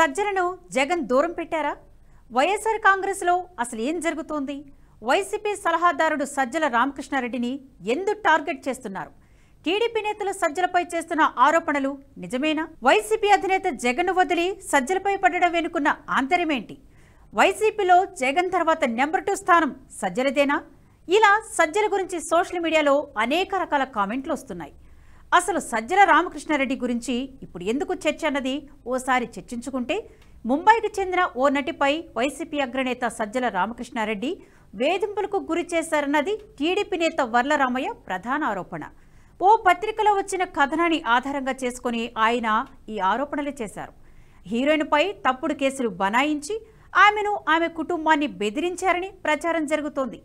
సజ్జలను జగన్ దూరం పెట్టారా? వైఎస్ఆర్ కాంగ్రెస్లో అసలు ఏం జరుగుతోంది? వైసీపీ సలహాదారుడు సజ్జల రామకృష్ణారెడ్డిని ఎందుకు టార్గెట్ చేస్తున్నారు? టీడీపీ నేతలు సజ్జలపై చేస్తున్న ఆరోపణలు నిజమేనా? వైసీపీ అధినేత జగన్ వదిలి సజ్జలపై పడడం వెనుకున్న ఆంతర్యమేంటి? వైసీపీలో జగన్ తర్వాత నెంబర్ 2 స్థానం సజ్జలదేనా? ఇలా సజ్జల గురించి సోషల్ మీడియాలో అనేక రకాల కామెంట్లు వస్తున్నాయి. అసలు సజ్జల రామకృష్ణారెడ్డి గురించి ఇప్పుడు ఎందుకు చర్చ అన్నది ఓసారి చర్చించుకుంటే, ముంబైకి చెందిన ఓ నటిపై వైసీపీ అగ్రనేత సజ్జల రామకృష్ణారెడ్డి వేధింపులకు గురి చేశారన్నది టీడీపీ నేత వర్లరామయ్య ప్రధాన ఆరోపణ. ఓ పత్రికలో వచ్చిన కథనాన్ని ఆధారంగా చేసుకుని ఆయన ఈ ఆరోపణలు చేశారు. హీరోయిన్పై తప్పుడు కేసులు బనాయించి ఆమె కుటుంబాన్ని బెదిరించారని ప్రచారం జరుగుతోంది.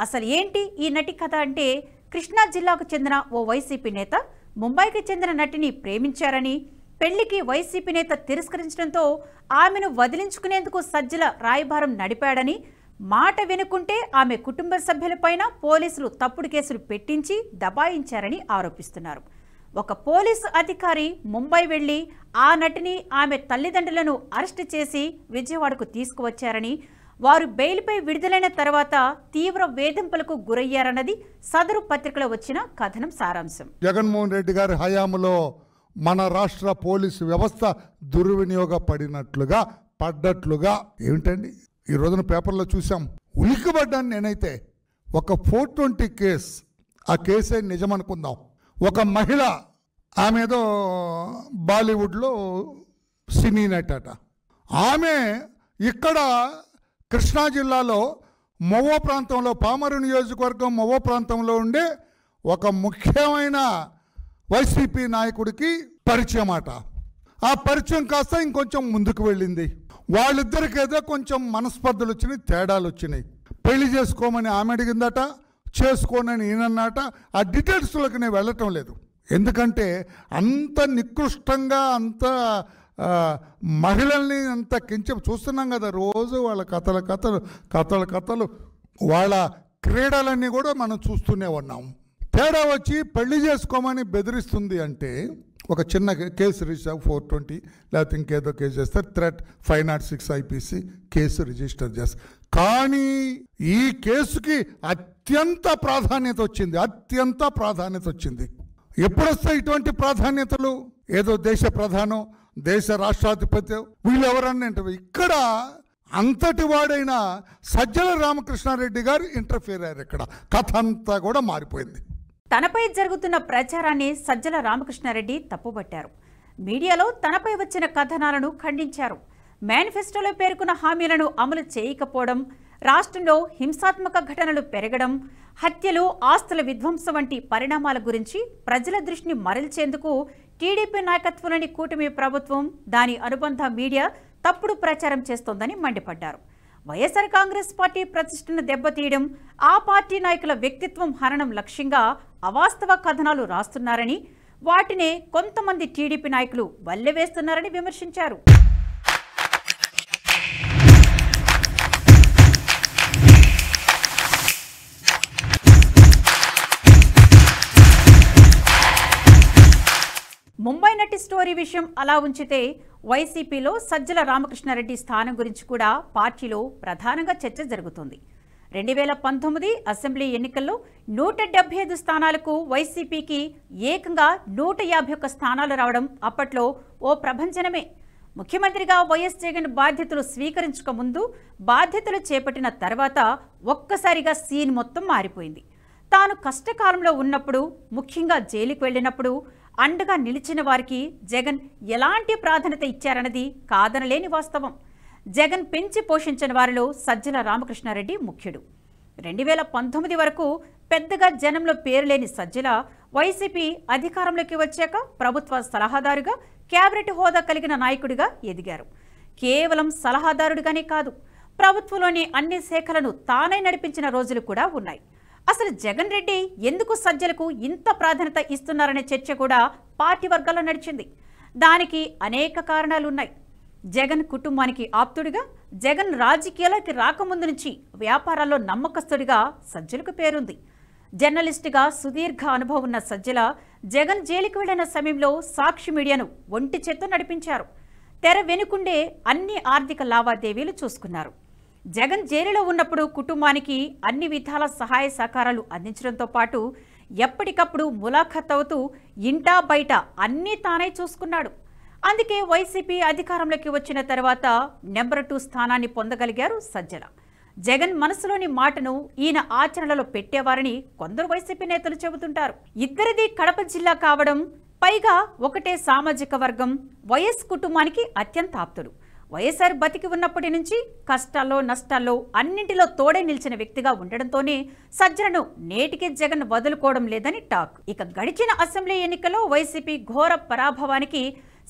అసలు ఏంటి ఈ నటి కథ అంటే, కృష్ణా జిల్లాకు చెందిన ఓ వైసీపీ నేత ముంబైకి చెందిన నటిని ప్రేమించారని, పెళ్లికి వైసీపీ నేత తిరస్కరించడంతో ఆమెను వదిలించుకునేందుకు సజ్జల రాయబారం నడిపాడని, మాట వినుకుంటే ఆమె కుటుంబ సభ్యులపైన పోలీసులు తప్పుడు కేసులు పెట్టించి దబాయించారని ఆరోపిస్తున్నారు. ఒక పోలీసు అధికారి ముంబై వెళ్లి ఆ నటిని ఆమె తల్లిదండ్రులను అరెస్టు చేసి విజయవాడకు తీసుకువచ్చారని, వారు బెయిల్పై విడుదలైన తర్వాత తీవ్ర వేధింపులకు గురయ్యారన్నది సదరు పత్రికలో వచ్చిన కథనం సారాంశం. జగన్మోహన్ రెడ్డి గారి హయాంలో మన రాష్ట్ర పోలీసు వ్యవస్థ దుర్వినియోగపడినట్లుగా పడ్డట్లుగా ఏమిటండి ఈ రోజున పేపర్లో చూసాం. ఉలిక్కిపడ్డాను నేనైతే. ఒక 420 కేసు, ఆ కేసే నిజమనుకుందాం. ఒక మహిళ, ఆమె ఏదో బాలీవుడ్లో సినీ నటట, ఆమె ఇక్కడ కృష్ణా జిల్లాలో మొవ్వ ప్రాంతంలో, పామరు నియోజకవర్గం మొవ్వ ప్రాంతంలో ఉండే ఒక ముఖ్యమైన వైసీపీ నాయకుడికి పరిచయం అట. ఆ పరిచయం కాస్త ఇంకొంచెం ముందుకు వెళ్ళింది. వాళ్ళిద్దరికి ఏదో కొంచెం మనస్పర్ధలు వచ్చినాయి, తేడాలు వచ్చినాయి. పెళ్లి చేసుకోమని ఆమె అడిగిందట, చేసుకోనని ఈయనన్నట. ఆ డీటెయిల్స్లోకి నేను వెళ్ళటం లేదు, ఎందుకంటే అంత నికృష్టంగా, అంత మహిళల్ని అంత కించ చూస్తున్నాం కదా రోజు. వాళ్ళ కథలు వాళ్ళ క్రీడలన్నీ కూడా మనం చూస్తూనే ఉన్నాం. తేడా వచ్చి పెళ్లి చేసుకోమని బెదిరిస్తుంది అంటే ఒక చిన్న కేసు రిజిస్టర్ 420 లేకపోతే ఇంకేదో కేసు చేస్తారు, థ్రెట్ 506 IPC కేసు రిజిస్టర్ చేస్తారు. కానీ ఈ కేసుకి అత్యంత ప్రాధాన్యత వచ్చింది. ఎప్పుడు వస్తాయి ఇటువంటి ప్రాధాన్యతలు? ఏదో దేశ ప్రధానం, దేశ రాష్ట్రాధిపతి, వీళ్ళు ఎవరన్నా ఇక్కడ అంతటి వాడైన సజ్జల రామకృష్ణారెడ్డి గారు ఇంటర్ఫియర్ అయ్యారు. ఇక్కడ కథ అంతా కూడా మారిపోయింది. తనపై జరుగుతున్న ప్రచారాన్ని సజ్జల రామకృష్ణారెడ్డి తప్పుబట్టారు. మీడియాలో తనపై వచ్చిన కథనాలను ఖండించారు. మేనిఫెస్టోలో పేర్కొన్న హామీలను అమలు చేయకపోవడం, రాష్ట్రంలో హింసాత్మక ఘటనలు పెరగడం, హత్యలు, ఆస్తుల విధ్వంసం వంటి పరిణామాల గురించి ప్రజల దృష్టిని మరల్చేందుకు టీడీపీ నాయకత్వంలోని కూటమి ప్రభుత్వం, దాని అనుబంధ మీడియా తప్పుడు ప్రచారం చేస్తోందని మండిపడ్డారు. వైఎస్ఆర్ కాంగ్రెస్ పార్టీ ప్రతిష్టను దెబ్బతీయడం, ఆ పార్టీ నాయకుల వ్యక్తిత్వం హననం లక్ష్యంగా అవాస్తవ కథనాలు రాస్తున్నారని, వాటినే కొంతమంది టీడీపీ నాయకులు వల్లెవేస్తున్నారని విమర్శించారు. ముంబై నటి స్టోరీ విషయం అలా ఉంచితే, వైసీపీలో సజ్జల రామకృష్ణారెడ్డి స్థానం గురించి కూడా పార్టీలో ప్రధానంగా చర్చ జరుగుతోంది. 2019 అసెంబ్లీ ఎన్నికల్లో 175 స్థానాలకు వైసీపీకి ఏకంగా 151 స్థానాలు రావడం అప్పట్లో ఓ ప్రభంజనమే. ముఖ్యమంత్రిగా వైఎస్ జగన్ బాధ్యతలు స్వీకరించక ముందు, బాధ్యతలు చేపట్టిన తర్వాత ఒక్కసారిగా సీన్ మొత్తం మారిపోయింది. తాను కష్టకాలంలో ఉన్నప్పుడు, ముఖ్యంగా జైలుకు వెళ్ళినప్పుడు అండగా నిలిచిన వారికి జగన్ ఎలాంటి ప్రాధాన్యత ఇచ్చారన్నది కాదనలేని వాస్తవం. జగన్ పెంచి పోషించిన వారిలో సజ్జల రామకృష్ణారెడ్డి ముఖ్యుడు. 2019 వరకు పెద్దగా జనంలో పేరులేని సజ్జల వైసీపీ అధికారంలోకి వచ్చాక ప్రభుత్వ సలహాదారుగా, కేబినెట్ హోదా కలిగిన నాయకుడిగా ఎదిగారు. కేవలం సలహాదారుడిగానే కాదు, ప్రభుత్వంలోని అన్ని శాఖలను తానే నడిపించిన రోజులు కూడా ఉన్నాయి. అసలు జగన్ రెడ్డి ఎందుకు సజ్జలకు ఇంత ప్రాధాన్యత ఇస్తున్నారనే చర్చ కూడా పార్టీ వర్గాల్లో నడిచింది. దానికి అనేక కారణాలున్నాయి. జగన్ కుటుంబానికి ఆప్తుడిగా, జగన్ రాజకీయాలకి రాకముందు నుంచి వ్యాపారాల్లో నమ్మకస్తుడిగా సజ్జలకు పేరుంది. జర్నలిస్టుగా సుదీర్ఘ అనుభవం ఉన్న సజ్జల జగన్ జైలుకు వెళ్లిన సమయంలో సాక్షి మీడియాను ఒంటి చేత్తో నడిపించారు. తెర వెనుకుండే అన్ని ఆర్థిక లావాదేవీలు చూసుకున్నారు. జగన్ జైలులో ఉన్నప్పుడు కుటుంబానికి అన్ని విధాల సహాయ సహకారాలు అందించడంతో పాటు ఎప్పటికప్పుడు ములాఖత్ అవుతూ ఇంటా బయట అన్నీ తానే చూసుకున్నాడు. అందుకే వైసీపీ అధికారంలోకి వచ్చిన తర్వాత నెంబర్ 2 స్థానాన్ని పొందగలిగారు సజ్జల. జగన్ మనసులోని మాటను ఈయన ఆచరణలో పెట్టేవారని కొందరు వైసీపీ నేతలు చెబుతుంటారు. ఇద్దరిది కడప జిల్లా కావడం, పైగా ఒకటే సామాజిక వర్గం, వైఎస్ కుటుంబానికి అత్యంత ఆప్తుడు. వైఎస్ఆర్ బతికి ఉన్నప్పటి నుంచి కష్టాల్లో నష్టాల్లో అన్నింటిలో తోడే నిలిచిన వ్యక్తిగా ఉండడంతోనే సజ్జలను నేటికి జగన్ వదులుకోవడం లేదని టాక్. ఇక గడిచిన అసెంబ్లీ ఎన్నికల్లో వైసీపీ ఘోర పరాభవానికి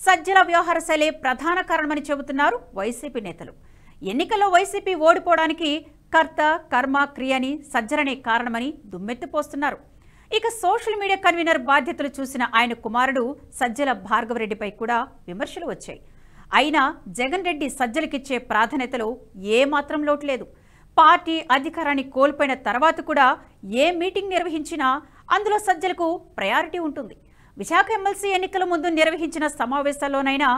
సజ్జల వ్యవహార శైలే ప్రధాన కారణమని చెబుతున్నారు వైసీపీ నేతలు. ఎన్నికల్లో వైసీపీ ఓడిపోవడానికి కర్త కర్మ క్రియని సజ్జలనే కారణమని దుమ్మెత్తిపోస్తున్నారు. ఇక సోషల్ మీడియా కన్వీనర్ బాధ్యతలు చూసిన ఆయన కుమారుడు సజ్జల భార్గవరెడ్డిపై కూడా విమర్శలు వచ్చాయి. అయినా జగన్ రెడ్డి సజ్జలకిచ్చే ప్రాధాన్యతలో ఏమాత్రం లోటు లేదు. పార్టీ అధికారాన్ని కోల్పోయిన తర్వాత కూడా ఏ మీటింగ్ నిర్వహించినా అందులో సజ్జలకు ప్రయారిటీ ఉంటుంది. విశాఖ ఎమ్మెల్సీ ఎన్నికల ముందు నిర్వహించిన సమావేశాల్లోనైనా,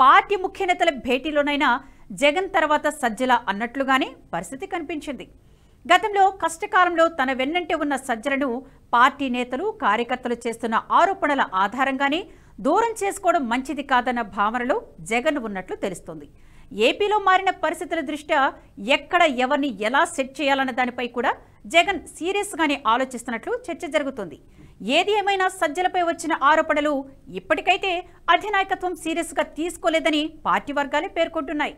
పార్టీ ముఖ్య నేతల భేటీలోనైనా జగన్ తర్వాత సజ్జల అన్నట్లుగానే పరిస్థితి కనిపించింది. గతంలో కష్టకాలంలో తన వెన్నంటే ఉన్న సజ్జలను పార్టీ నేతలు కార్యకర్తలు చేస్తున్న ఆరోపణల ఆధారంగానే దూరం చేసుకోవడం మంచిది కాదన్న భావనలో జగన్ ఉన్నట్లు తెలుస్తోంది. ఏపీలో మారిన పరిస్థితుల దృష్ట్యా ఎక్కడ ఎవరిని ఎలా సెట్ చేయాలన్న దానిపై కూడా జగన్ సీరియస్గానే ఆలోచిస్తున్నట్లు చర్చ జరుగుతోంది. ఏది ఏమైనా సజ్జలపై వచ్చిన ఆరోపణలు ఇప్పటికైతే అధినాయకత్వం సీరియస్గా తీసుకోలేదని పార్టీ వర్గాలే పేర్కొంటున్నాయి.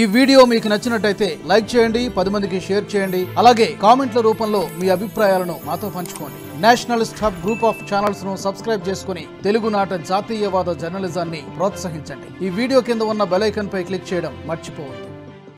ఈ వీడియో మీకు నచ్చినట్టయితే లైక్ చేయండి, 10 మందికి షేర్ చేయండి. అలాగే కామెంట్ల రూపంలో మీ అభిప్రాయాలను మాతో పంచుకోండి. Nationalist hub group of channels ను సబ్స్క్రైబ్ చేసుకుని తెలుగునాట జాతీయవాద జర్నలిజాన్ని ప్రోత్సహించండి. ఈ వీడియో కింద ఉన్న బెల్ ఐకాన్ పై క్లిక్ చేయడం మర్చిపోవద్దు.